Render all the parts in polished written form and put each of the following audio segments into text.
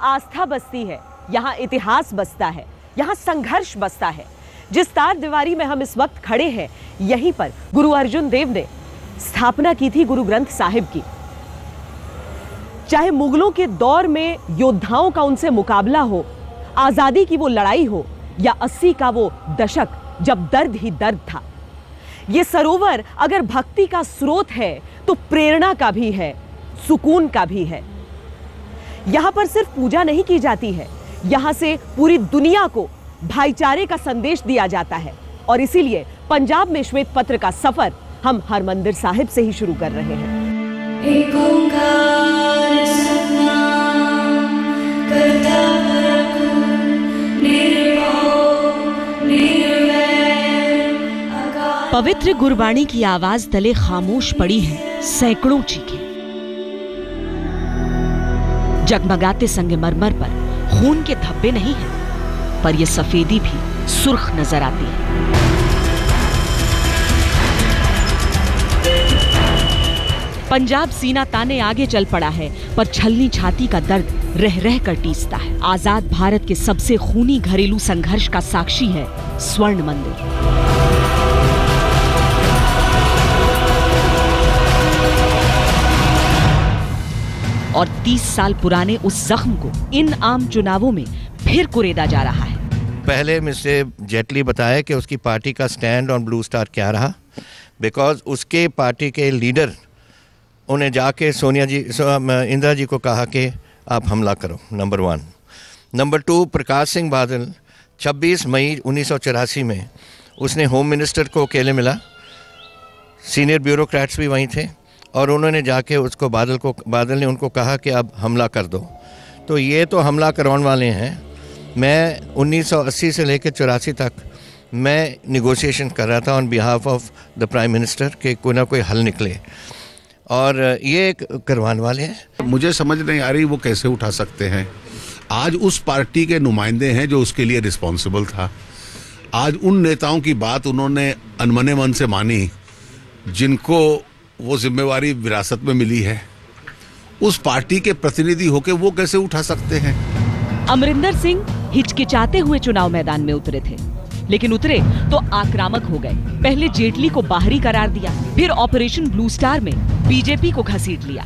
आस्था बसती है, यहाँ इतिहास बसता है, यहाँ संघर्ष बसता है। जिस तार दीवारी में हम इस वक्त खड़े हैं, यहीं पर गुरु अर्जुन देव ने स्थापना की थी गुरु ग्रंथ साहिब की। चाहे मुगलों के दौर में योद्धाओं का उनसे मुकाबला हो, आजादी की वो लड़ाई हो, या 80 का वो दशक जब दर्द ही दर्द था, ये सरोवर अगर भक्ति का स्रोत है तो प्रेरणा का भी है, सुकून का भी है। यहां पर सिर्फ पूजा नहीं की जाती है, यहां से पूरी दुनिया को भाईचारे का संदेश दिया जाता है। और इसीलिए पंजाब में श्वेत पत्र का सफर हम हरमंदिर साहिब से ही शुरू कर रहे हैं। एक ओंकार सतनाम करता पुरख निर्भव निर्वैर अकाल। पवित्र गुरबाणी की आवाज तले खामोश पड़ी है सैकड़ों चीखें। जगमगाते संगमरमर पर खून के धब्बे नहीं हैं, पर यह सफेदी भी सुर्ख नजर आती है। पंजाब सीना ताने आगे चल पड़ा है, पर छलनी छाती का दर्द रह रह कर टीसता है। आजाद भारत के सबसे खूनी घरेलू संघर्ष का साक्षी है स्वर्ण मंदिर। और 30 साल पुराने उस जख्म को इन आम चुनावों में फिर कुरेदा जा रहा है। पहले मिस्टर जेटली बताया कि उसकी पार्टी का स्टैंड ऑन ब्लू स्टार क्या रहा, बिकॉज उसके पार्टी के लीडर उन्हें जाके इंदिरा जी को कहा कि आप हमला करो, नंबर 1। नंबर 2, प्रकाश सिंह बादल 26 मई 1984 में उसने होम मिनिस्टर को अकेले मिला, सीनियर ब्यूरोक्रेट्स भी वहीं थे, और उन्होंने जाके उसको बादल ने उनको कहा कि अब हमला कर दो। तो ये तो हमला करवाने वाले हैं। मैं 1980 से लेकर 84 तक मैं निगोशिएशन कर रहा था on behalf of the prime minister कि कोई ना कोई हल निकले, और ये करवाने वाले हैं। मुझे समझ नहीं आ रही वो कैसे उठा सकते हैं। आज उस पार्टी के नुमाइंदे हैं जो उसके लिए रिस्पॉन्सिबल था। आज उन नेताओं की बात उन्होंने अनमने मन से मानी जिनको वो जिम्मेवारी विरासत में मिली है। उस पार्टी के प्रतिनिधि होकर वो कैसे उठा सकते हैं। अमरिंदर सिंह हिचकिचाते हुए चुनाव मैदान में उतरे थे, लेकिन उतरे तो आक्रामक हो गए। पहले जेटली को बाहरी करार दिया, फिर ऑपरेशन ब्लू स्टार में बीजेपी को घसीट लिया।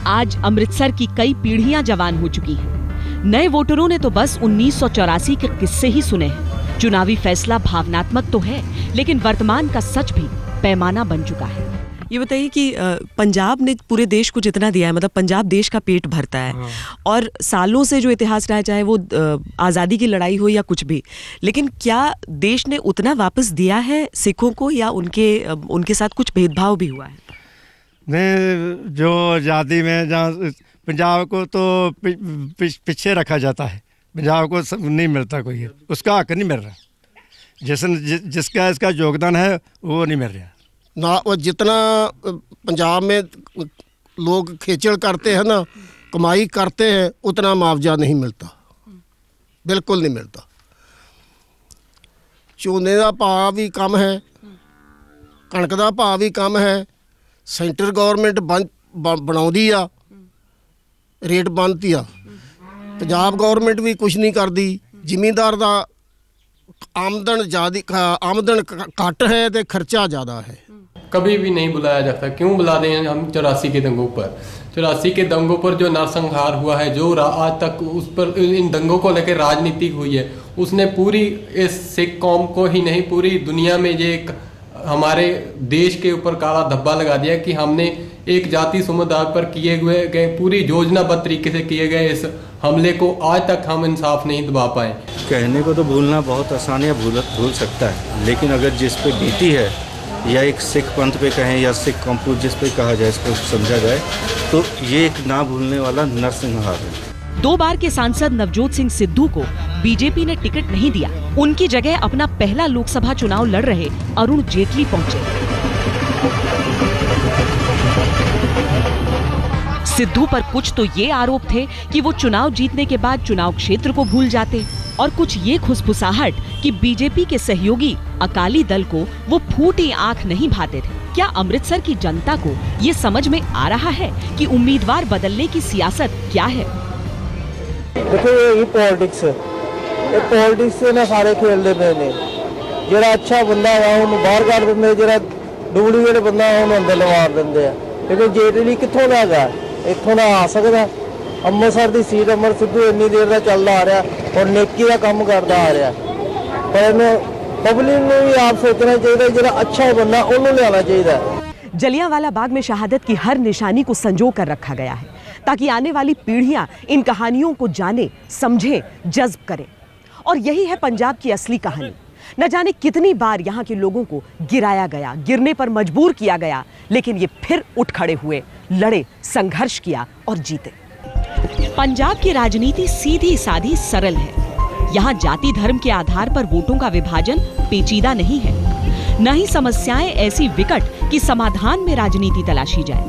आज अमृतसर की कई पीढ़ियां जवान हो चुकी हैं। नए वोटरों ने तो बस 1984 के किस्से ही सुने हैं। चुनावी फैसला भावनात्मक तो है, लेकिन वर्तमान का सच भी पैमाना बन चुका है। ये बताइए कि पंजाब ने पूरे देश को जितना दिया है, मतलब पंजाब देश का पेट भरता है, और सालों से जो इतिहास रहा है, चाहे वो आज़ादी की लड़ाई हो या कुछ भी, लेकिन क्या देश ने उतना वापस दिया है सिखों को, या उनके साथ कुछ भेदभाव भी हुआ है? नहीं, जो आज़ादी में जहाँ पंजाब को तो पीछे रखा जाता है, पंजाब को नहीं मिलता, कोई उसका हक नहीं मिल रहा। जिसका इसका योगदान है वो नहीं मिल रहा ना। वो जितना पंजाब में लोग खेचल करते हैं ना, कमाई करते हैं, उतना मुआवजा नहीं मिलता, बिल्कुल नहीं मिलता। झोने का भाव भी कम है, कणक का भाव भी कम है। सेंटर गौरमेंट बनाउंदी आ, रेट बनती आ, पंजाब गौरमेंट भी कुछ नहीं करती। जिमींदार का आमदन घट है तो खर्चा ज़्यादा है। कभी भी नहीं बुलाया जाता। क्यों बुला रहे हैं हम 84 के दंगों पर? 84 के दंगों पर जो नरसंहार हुआ है, जो आज तक उस पर इन दंगों को लेकर राजनीति हुई है, उसने पूरी इस सिख कौम को ही नहीं, पूरी दुनिया में ये हमारे देश के ऊपर काला धब्बा लगा दिया कि हमने एक जाति समुदाय पर किए गए पूरी योजनाबद्ध तरीके से किए गए इस हमले को आज तक हम इंसाफ नहीं दिला पाए। कहने को तो भूलना बहुत आसान है, भूल सकता है, लेकिन अगर जिस पे बीती है, या एक सिख पंथ पे कहें या सिख कौम जिस पे कहा जाए, इसको समझा जाए, तो ये एक ना भूलने वाला नरसंहार है। 2 बार के सांसद नवजोत सिंह सिद्धू को बीजेपी ने टिकट नहीं दिया। उनकी जगह अपना पहला लोकसभा चुनाव लड़ रहे अरुण जेटली पहुंचे। सिद्धू पर कुछ तो ये आरोप थे कि वो चुनाव जीतने के बाद चुनाव क्षेत्र को भूल जाते, और कुछ ये खुसफुसाहट कि बीजेपी के सहयोगी अकाली दल को वो फूटी आंख नहीं भाते थे। क्या अमृतसर की जनता को ये समझ में आ रहा है कि उम्मीदवार बदलने की सियासत क्या है? देखो ये पॉलिटिक्स ने सारे खेलते पे ने। ਜਿਹੜਾ अच्छा बंदा है ਉਹਨੂੰ ਬਾਹਰ ਕੱਢ ਦਿੰਦੇ, ਜਿਹੜਾ ਡੁਪਲੀਕੇਟ ਬੰਦਾ ਉਹਨੂੰ ਅੰਦਰ ਲਵਾ ਦਿੰਦੇ ਆ। ਦੇਖੋ ਜੇਟਲੀ ਕਿੱਥੋਂ ਦਾ ਹੈਗਾ, ਇੱਥੋਂ ਦਾ ਆ ਸਕਦਾ। ਅੰਮ੍ਰਿਤਸਰ ਦੀ ਸੀਟ ਅਮਰ ਸਿੱਧੂ ਇੰਨੀ ਦੇਰ ਦਾ ਚੱਲਦਾ ਆ ਰਿਹਾ ਔਰ ਨੇਕੀ ਦਾ ਕੰਮ ਕਰਦਾ ਆ ਰਿਹਾ, ਪਰ ਇਹਨੂੰ ਪਬਲਿਕ ਨੂੰ ਵੀ ਆਪ सोचना चाहिए, ਜਿਹੜਾ अच्छा ਬੰਦਾ ਉਹਨੂੰ ਲਿਆਉਣਾ चाहिए। जलियांवाला बाग में शहादत की हर निशानी को संजो कर रखा गया है ताकि आने वाली पीढ़ियां इन कहानियों को जाने, समझे, जज्ब करें। और यही है पंजाब की असली कहानी। न जाने कितनी बार यहाँ के लोगों को गिराया गया, गिरने पर मजबूर किया गया, लेकिन ये फिर उठ खड़े हुए, लड़े, संघर्ष किया और जीते। पंजाब की राजनीति सीधी सादी सरल है। यहाँ जाति धर्म के आधार पर वोटों का विभाजन पेचीदा नहीं है, न ही समस्याएं ऐसी विकट कि समाधान में राजनीति तलाशी जाए।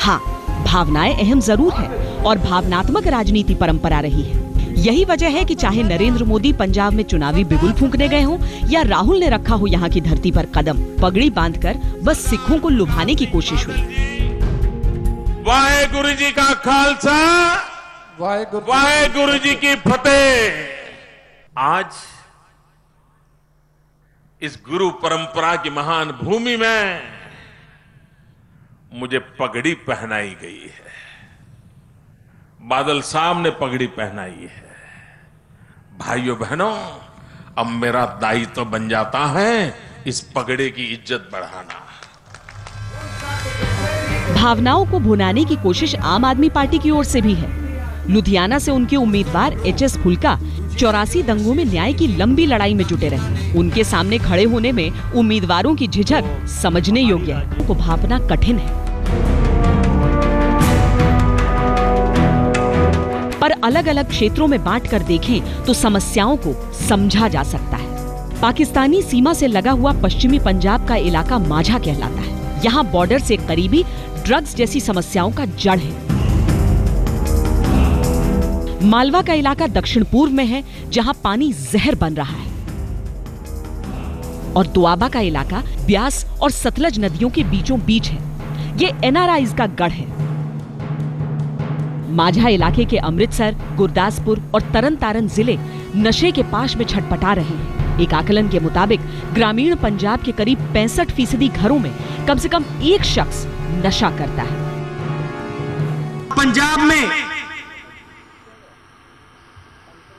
हाँ, भावनाएं अहम जरूर है और भावनात्मक राजनीति परंपरा रही है। यही वजह है कि चाहे नरेंद्र मोदी पंजाब में चुनावी बिगुल फूंकने गए हों या राहुल ने रखा हो यहाँ की धरती पर कदम, पगड़ी बांधकर बस सिखों को लुभाने की कोशिश हुई। वाहेगुरु जी का खालसा, वाहेगुरु जी की फतेह। आज इस गुरु परंपरा की महान भूमि में मुझे पगड़ी पहनाई गई है। बादल साहब ने पगड़ी पहनाई है। भाइयों बहनों, अब मेरा दायित्व बन जाता है इस पगड़े की इज्जत बढ़ाना। भावनाओं को भुनाने की कोशिश आम आदमी पार्टी की ओर से भी है। लुधियाना से उनके उम्मीदवार एचएस फुल्का 84 दंगों में न्याय की लंबी लड़ाई में जुटे रहे। उनके सामने खड़े होने में उम्मीदवारों की झिझक समझने योग्य है, को भापना कठिन है। पर अलग अलग क्षेत्रों में बांट कर देखें तो समस्याओं को समझा जा सकता है। पाकिस्तानी सीमा से लगा हुआ पश्चिमी पंजाब का इलाका माझा कहलाता है। यहाँ बॉर्डर से करीबी ड्रग्स जैसी समस्याओं का जड़ है। मालवा का इलाका दक्षिण पूर्व में है, जहां पानी जहर बन रहा है, और दुआबा का इलाका ब्यास और सतलज नदियों के बीचों बीच है। ये एनआरआईज का गढ़ है। माझा इलाके के अमृतसर, गुरदासपुर और तरन तारन जिले नशे के पाश में छटपटा रहे हैं। एक आकलन के मुताबिक ग्रामीण पंजाब के करीब 65% घरों में कम से कम एक शख्स नशा करता है। पंजाब में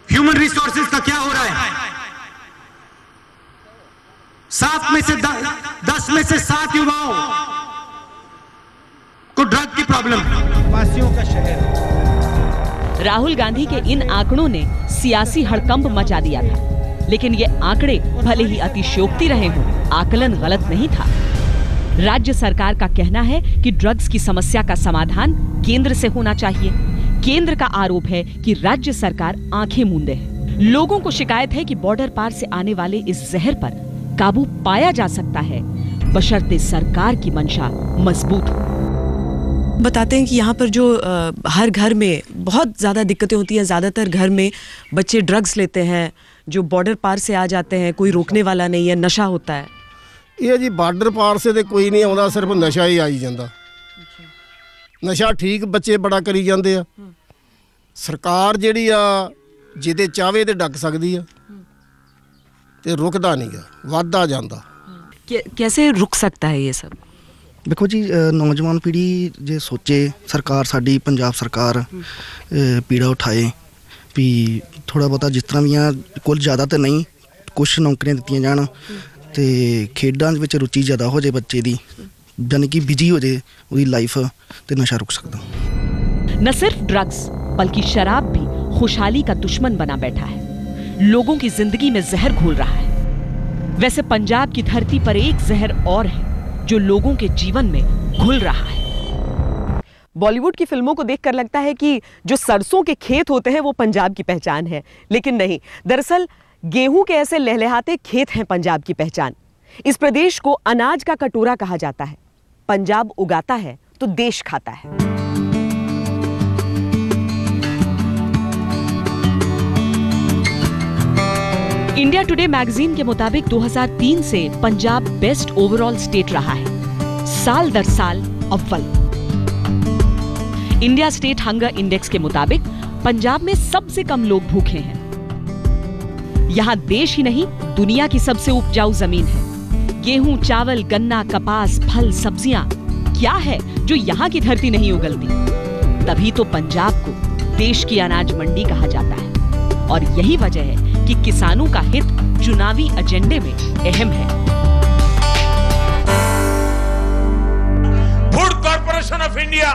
ह्यूमन रिसोर्सेज का क्या हो रहा है? 7 में से 10 में से 7 युवाओं को ड्रग की प्रॉब्लम है। वासियों का शहर। राहुल गांधी के इन आंकड़ों ने सियासी हड़कंप मचा दिया था, लेकिन ये आंकड़े भले ही अतिशयोक्ति रहे हों, आकलन गलत नहीं था। राज्य सरकार का कहना है कि ड्रग्स की समस्या का समाधान केंद्र से होना चाहिए। केंद्र का आरोप है कि राज्य सरकार आंखें मूंदे है। लोगों को शिकायत है कि बॉर्डर पार से आने वाले इस जहर पर काबू पाया जा सकता है, बशर्ते सरकार की मंशा मजबूत हो। बताते हैं कि यहाँ पर जो हर घर में बहुत ज़्यादा दिक्कतें होती हैं। ज़्यादातर घर में बच्चे ड्रग्स लेते हैं, जो बॉर्डर पार से आ जाते हैं, कोई रोकने वाला नहीं है, नशा होता है। ये जी बॉर्डर पार से तो कोई नहीं आता, सिर्फ नशा ही आई जाता। नशा ठीक बच्चे बड़ा करी जाते आ। सरकार जिहड़ी आ जिहदे चाहे तो डक सकती है, ते रुकदा नहीं गा, वधदा जांदा। कैसे रुक सकता है ये सब? देखो जी, नौजवान पीढ़ी जे सोचे सरकार साडी पंजाब सरकार पीड़ा उठाए भी थोड़ा बहुता जिस तरह भी कुल ज़्यादा तो नहीं, कुछ नौकरियां दित्तियां जान ते खेडां विच रुचि ज़्यादा हो जाए बच्चे दी, यानी कि बिजी हो जाए उसकी लाइफ, तो नशा रुक सकता। न सिर्फ ड्रग्स बल्कि शराब भी खुशहाली का दुश्मन बना बैठा है, लोगों की जिंदगी में जहर घोल रहा है। वैसे पंजाब की धरती पर एक जहर और है जो लोगों के जीवन में घुल रहा है। बॉलीवुड की फिल्मों को देखकर लगता है कि जो सरसों के खेत होते हैं वो पंजाब की पहचान है, लेकिन नहीं। दरअसल गेहूं के ऐसे लहलहाते खेत हैं पंजाब की पहचान। इस प्रदेश को अनाज का कटोरा कहा जाता है। पंजाब उगाता है तो देश खाता है। इंडिया टुडे मैगजीन के मुताबिक 2003 से पंजाब बेस्ट ओवरऑल स्टेट रहा है, साल दर साल अव्वल। इंडिया स्टेट हंगर इंडेक्स के मुताबिक पंजाब में सबसे कम लोग भूखे हैं। यहाँ देश ही नहीं दुनिया की सबसे उपजाऊ जमीन है। गेहूं, चावल, गन्ना, कपास, फल, सब्जियां क्या है जो यहाँ की धरती नहीं उगलती। तभी तो पंजाब को देश की अनाज मंडी कहा जाता है और यही वजह है कि किसानों का हित चुनावी एजेंडे में अहम है। फूड कॉर्पोरेशन ऑफ इंडिया,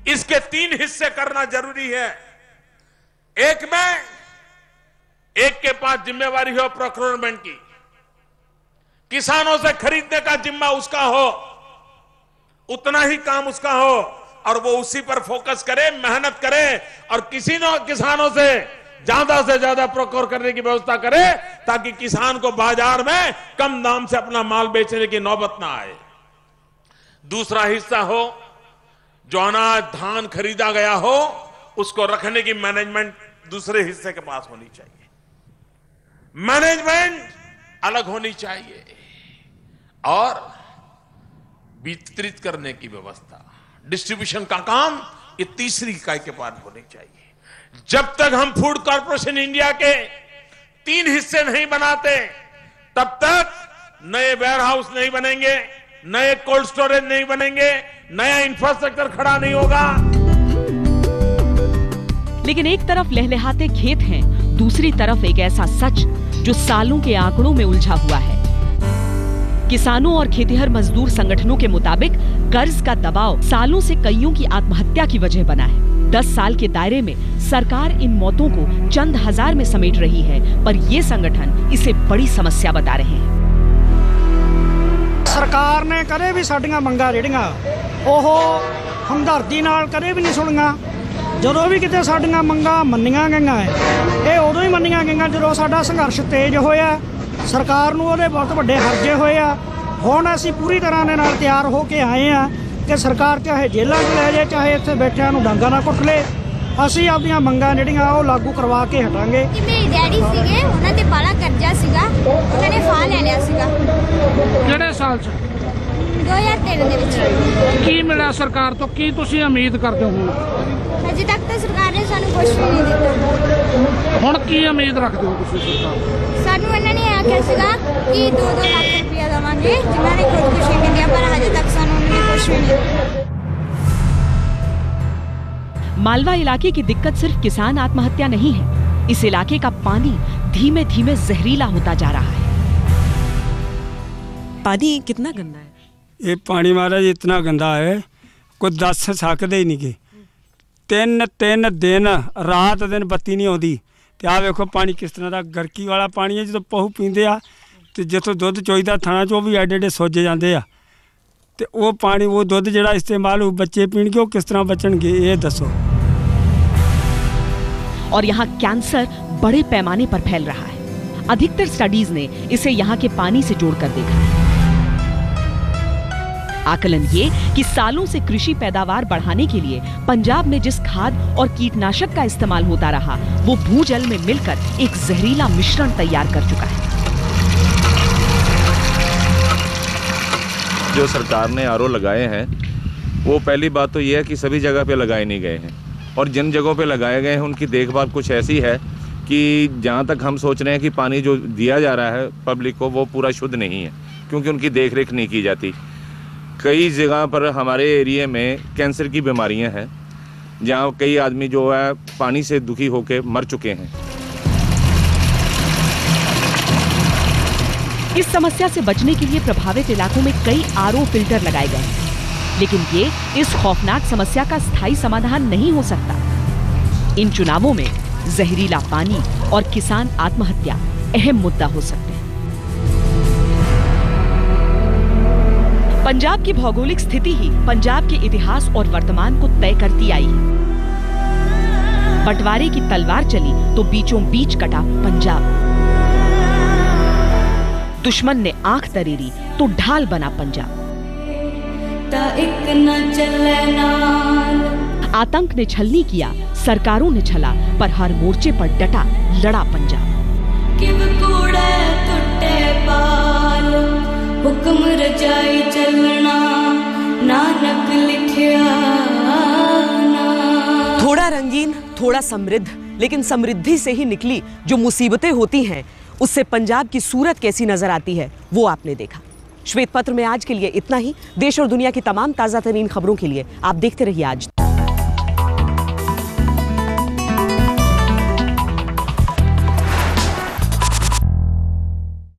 इसके 3 हिस्से करना जरूरी है। एक के पास जिम्मेवारी हो प्रोक्योरमेंट की, किसानों से खरीदने का जिम्मा उसका हो, उतना ही काम उसका हो और वो उसी पर फोकस करे, मेहनत करे और किसानों से ज्यादा प्रोक्योर करने की व्यवस्था करे ताकि किसान को बाजार में कम दाम से अपना माल बेचने की नौबत ना आए। दूसरा हिस्सा हो जो अनाज धान खरीदा गया हो उसको रखने की मैनेजमेंट दूसरे हिस्से के पास होनी चाहिए। मैनेजमेंट अलग होनी चाहिए और वितरित करने की व्यवस्था, डिस्ट्रीब्यूशन का काम ये तीसरी इकाई के पास होनी चाहिए। जब तक हम फूड कॉर्पोरेशन इंडिया के 3 हिस्से नहीं बनाते तब तक नए वेयर हाउस नहीं बनेंगे, नए कोल्ड स्टोरेज नहीं बनेंगे, नया इंफ्रास्ट्रक्चर खड़ा नहीं होगा। लेकिन एक तरफ लहलहाते खेत हैं, दूसरी तरफ एक ऐसा सच जो सालों के आंकड़ों में उलझा हुआ है। किसानों और खेतिहर मजदूर संगठनों के मुताबिक कर्ज का दबाव सालों से कईयों की आत्महत्या की वजह बना है। 10 साल के दायरे में सरकार इन मौतों को चंद हजार में समेट रही है, पर ये संगठन इसे बड़ी समस्या बता रहे हैं। सरकार ने कदे भी साडियां मंगां ਜਿਹੜੀਆਂ ਉਹ ਹਮਦਰਦੀ ਨਾਲ ਕਦੇ ਵੀ ਨਹੀਂ ਸੁਣੀਆਂ। ਜਦੋਂ ਵੀ ਕਿਤੇ ਸਾਡੀਆਂ ਮੰਗਾਂ ਮੰਨੀਆਂ ਗਈਆਂ ਇਹ ਉਦੋਂ ਹੀ ਮੰਨੀਆਂ ਗਈਆਂ ਜਦੋਂ ਸਾਡਾ ਸੰਘਰਸ਼ ਤੇਜ਼ ਹੋਇਆ, ਸਰਕਾਰ ਨੂੰ ਉਹਦੇ ਬਹੁਤ ਵੱਡੇ ਹਰਜੇ ਹੋਏ ਆ। ਹੁਣ ਅਸੀਂ ਪੂਰੀ ਤਰ੍ਹਾਂ ਦੇ ਨਾਲ ਤਿਆਰ ਹੋ ਕੇ ਆਏ ਆ ਕਿ ਸਰਕਾਰ ਚਾਹੇ ਜੇਲ੍ਹਾਂ 'ਚ ਲੈ ਜਾਏ, ਚਾਹੇ ਇੱਥੇ ਬੈਠਿਆਂ ਨੂੰ ਡਾਂਗਾ ਨਾ ਕੁੱਟ ਲੇ, ਅਸੀਂ ਆਪਣੀਆਂ ਮੰਗਾਂ ਜਿਹੜੀਆਂ ਉਹ ਲਾਗੂ ਕਰਵਾ ਕੇ ਹਟਾਂਗੇ। ਮੇਰੇ ਡੈਡੀ ਸੀਗੇ, ਉਹਨਾਂ ਤੇ ਬੜਾ ਕਰਜ਼ਾ ਸੀਗਾ, ਉਹਨਾਂ ਨੇ ਫਾਹ ਲੈ ਲਿਆ ਸੀਗਾ। ਕਿਹੜੇ ਸਾਲ 'ਚ? 2013 ਦੇ ਵਿੱਚ। ਕੀ ਮਿਲਿਆ ਸਰਕਾਰ ਤੋਂ, ਕੀ ਤੁਸੀਂ ਉਮੀਦ ਕਰਦੇ ਹੋ? ਅਜੇ ਤੱਕ ਤਾਂ ਸਰਕਾਰ ਨੇ ਸਾਨੂੰ ਕੁਝ ਵੀ ਨਹੀਂ ਦਿੱਤਾ। ਹੁਣ ਕੀ ਉਮੀਦ ਰੱਖਦੇ ਹੋ ਤੁਸੀਂ ਸਰਕਾਰ ਤੋਂ? ਸਾਨੂੰ ਇਹਨਾਂ ਨੇ ਆਖਿਆ ਸੀਗਾ ਕਿ 2-2 ਲੱਖ ਰੁਪਇਆ ਦੇਵਾਂਗੇ ਜਿਨ੍ਹਾਂ ਨੇ ਖੁਦਕੁਸ਼ੀ ਕੀਤੀ, ਪਰ ਹਜੇ तक ਸਾਨੂੰ ਉਹਨਾਂ ਨੇ कुछ भी नहीं। मालवा इलाके की दिक्कत सिर्फ किसान आत्महत्या नहीं है, इस इलाके का पानी धीमे धीमे जहरीला होता जा रहा है। पानी कितना गंदा है? ये पानी महाराज इतना गंदा है कोई दस सकते ही नहीं के। 3 दिन रात दिन बत्ती नहीं आती। तो आ वेखो पानी किस तरह का गरकी वाला पानी है। जो पहू पींदे आ तो जितों दुध चोईदा थाना चो भी एडे एडे सोजे जाते आ, तो वो पानी वो दुध जिहड़ा इस्तेमाल हो बच्चे पीणगे, वो किस तरह बचणगे ये दसो। और यहाँ कैंसर बड़े पैमाने पर फैल रहा है। अधिकतर स्टडीज ने इसे यहाँ के पानी से जोड़कर देखा है। आकलन ये कि सालों से कृषि पैदावार बढ़ाने के लिए पंजाब में जिस खाद और कीटनाशक का इस्तेमाल होता रहा, वो भूजल में मिलकर एक जहरीला मिश्रण तैयार कर चुका है। जो सरकार ने आरओ लगाए हैं, वो पहली बात तो ये है कि सभी जगह पे लगाए नहीं गए हैं, और जिन जगहों पे लगाए गए हैं उनकी देखभाल कुछ ऐसी है कि जहाँ तक हम सोच रहे हैं कि पानी जो दिया जा रहा है पब्लिक को वो पूरा शुद्ध नहीं है, क्योंकि उनकी देखरेख नहीं की जाती। कई जगह पर हमारे एरिया में कैंसर की बीमारियां हैं, जहाँ कई आदमी जो है पानी से दुखी होकर मर चुके हैं। इस समस्या से बचने के लिए प्रभावित इलाकों में कई आरओ फिल्टर लगाए गए हैं, लेकिन ये इस खौफनाक समस्या का स्थायी समाधान नहीं हो सकता। इन चुनावों में जहरीला पानी और किसान आत्महत्या अहम मुद्दा हो सकते हैं। पंजाब की भौगोलिक स्थिति ही पंजाब के इतिहास और वर्तमान को तय करती आई है। बंटवारे की तलवार चली तो बीचों बीच कटा पंजाब। दुश्मन ने आंख तरेरी तो ढाल बना पंजाब। आतंक ने छलनी किया, सरकारों ने छला, पर हर मोर्चे पर डटा लड़ा पंजाब। हुक्म रजाई चलना नानक लिखिया रंगीन, थोड़ा समृद्ध, लेकिन समृद्धि से ही निकली जो मुसीबतें होती हैं, उससे पंजाब की सूरत कैसी नजर आती है वो आपने देखा। श्वेत पत्र में आज के लिए इतना ही। देश और दुनिया की तमाम ताजा तरीन खबरों के लिए आप देखते रहिए आज।